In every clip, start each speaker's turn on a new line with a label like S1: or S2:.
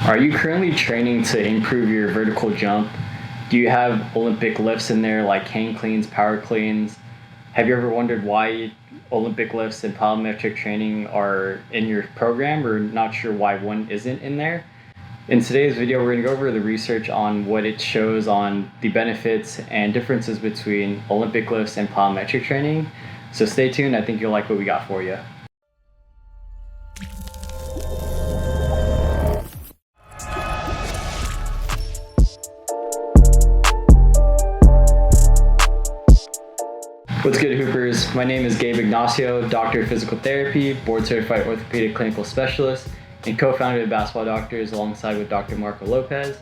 S1: Are you currently training to improve your vertical jump? Do you have Olympic lifts in there like hang cleans, power cleans? Have you ever wondered why Olympic lifts and plyometric training are in your program, or not sure why one isn't in there? In today's video, we're going to go over the research on what it shows on the benefits and differences between Olympic lifts and plyometric training. So stay tuned. I think you'll like what we got for you. What's good, Hoopers? My name is Gabe Ignacio, Doctor of Physical Therapy, Board Certified Orthopedic Clinical Specialist, and co-founder of Basketball Doctors alongside with Dr. Marco Lopez.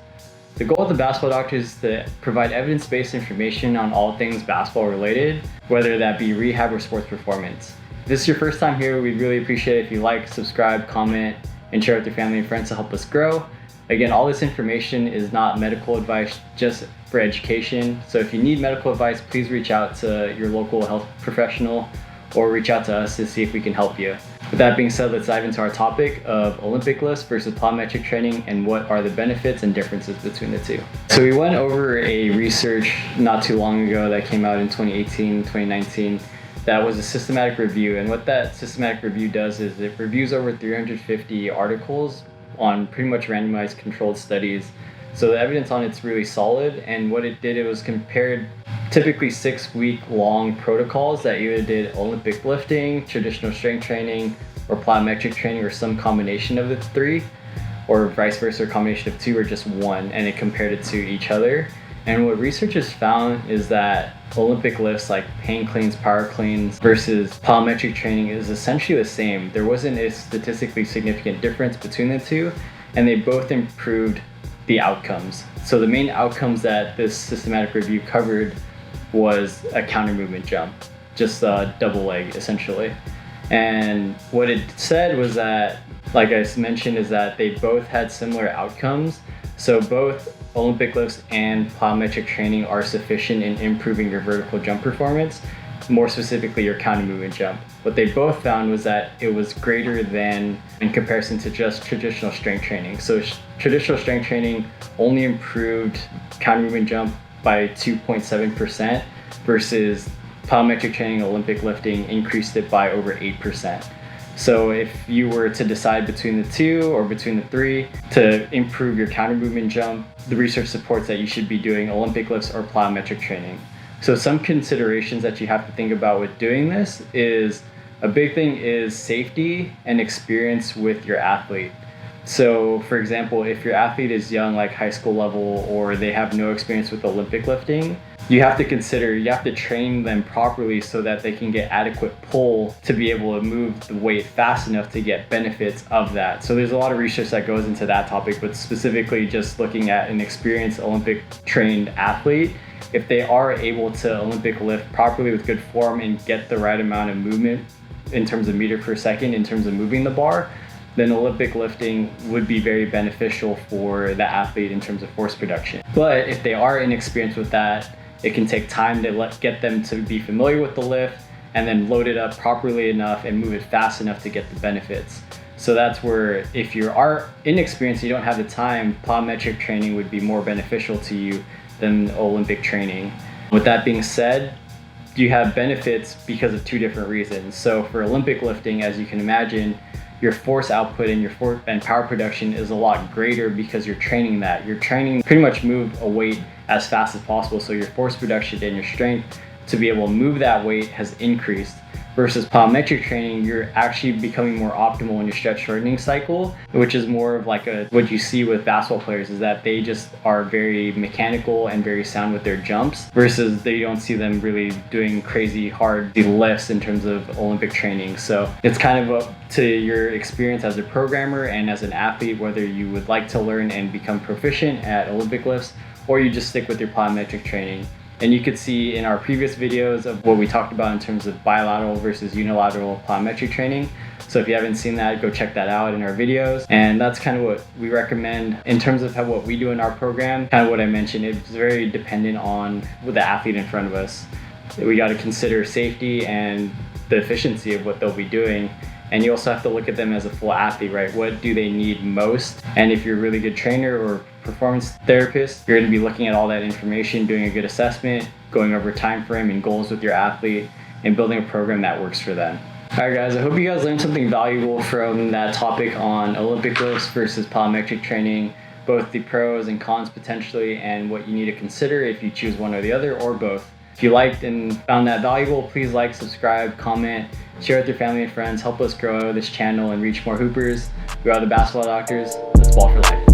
S1: The goal of the Basketball Doctors is to provide evidence-based information on all things basketball related, whether that be rehab or sports performance. If this is your first time here, we'd really appreciate it if you like, subscribe, comment, and share with your family and friends to help us grow. Again, all this information is not medical advice, just for education. So if you need medical advice, please reach out to your local health professional or reach out to us to see if we can help you. With that being said, let's dive into our topic of Olympic lifts versus plyometric training and what are the benefits and differences between the two. So we went over a research not too long ago that came out in 2018, 2019. That was a systematic review, and what that systematic review does is it reviews over 350 articles on pretty much randomized controlled studies. So the evidence on it's really solid, and what it did, it was compared typically 6-week long protocols that either did Olympic lifting, traditional strength training, or plyometric training, or some combination of the three, or vice versa, a combination of two or just one, and it compared it to each other. And what researchers found is that Olympic lifts like hang cleans, power cleans versus plyometric training is essentially the same. There wasn't a statistically significant difference between the two, and they both improved the outcomes. So the main outcomes that this systematic review covered was a counter movement jump, just a double leg essentially. And what it said was that, like I mentioned, is that they both had similar outcomes. So both Olympic lifts and plyometric training are sufficient in improving your vertical jump performance, more specifically your counter movement jump. What they both found was that it was greater than in comparison to just traditional strength training. So traditional strength training only improved counter movement jump by 2.7% versus plyometric training, Olympic lifting increased it by over 8%. So if you were to decide between the two or between the three to improve your counter movement jump, the research supports that you should be doing Olympic lifts or plyometric training. So some considerations that you have to think about with doing this is, a big thing is safety and experience with your athlete. So for example, if your athlete is young, like high school level, or they have no experience with Olympic lifting, you have to train them properly so that they can get adequate pull to be able to move the weight fast enough to get benefits of that. So there's a lot of research that goes into that topic, but specifically just looking at an experienced Olympic trained athlete, if they are able to Olympic lift properly with good form and get the right amount of movement in terms of meter per second, in terms of moving the bar, then Olympic lifting would be very beneficial for the athlete in terms of force production. But if they are inexperienced with that, it can take time to get them to be familiar with the lift and then load it up properly enough and move it fast enough to get the benefits. So that's where, if you are inexperienced, you don't have the time, plyometric training would be more beneficial to you than Olympic training. With that being said, you have benefits because of two different reasons. So for Olympic lifting, as you can imagine, your force output and your power production is a lot greater because you're training that. You're training pretty much move a weight as fast as possible. So your force production and your strength to be able to move that weight has increased. Versus plyometric training, you're actually becoming more optimal in your stretch shortening cycle, which is more of like what you see with basketball players, is that they just are very mechanical and very sound with their jumps, versus they don't see them really doing crazy hard lifts in terms of Olympic training. So it's kind of up to your experience as a programmer and as an athlete, whether you would like to learn and become proficient at Olympic lifts, or you just stick with your plyometric training. And you could see in our previous videos of what we talked about in terms of bilateral versus unilateral plyometric training. So if you haven't seen that, go check that out in our videos. And that's kind of what we recommend in terms of what we do in our program. Kind of what I mentioned, it's very dependent on the athlete in front of us. We got to consider safety and the efficiency of what they'll be doing. And you also have to look at them as a full athlete, right? What do they need most? And if you're a really good trainer or performance therapist, you're going to be looking at all that information, doing a good assessment, going over time frame and goals with your athlete, and building a program that works for them. Alright guys, I hope you guys learned something valuable from that topic on Olympic lifts versus plyometric training, both the pros and cons potentially, and what you need to consider if you choose one or the other, or both. If you liked and found that valuable, please like, subscribe, comment, share with your family and friends. Help us grow this channel and reach more hoopers. We are the Basketball Doctors. Let's ball for life.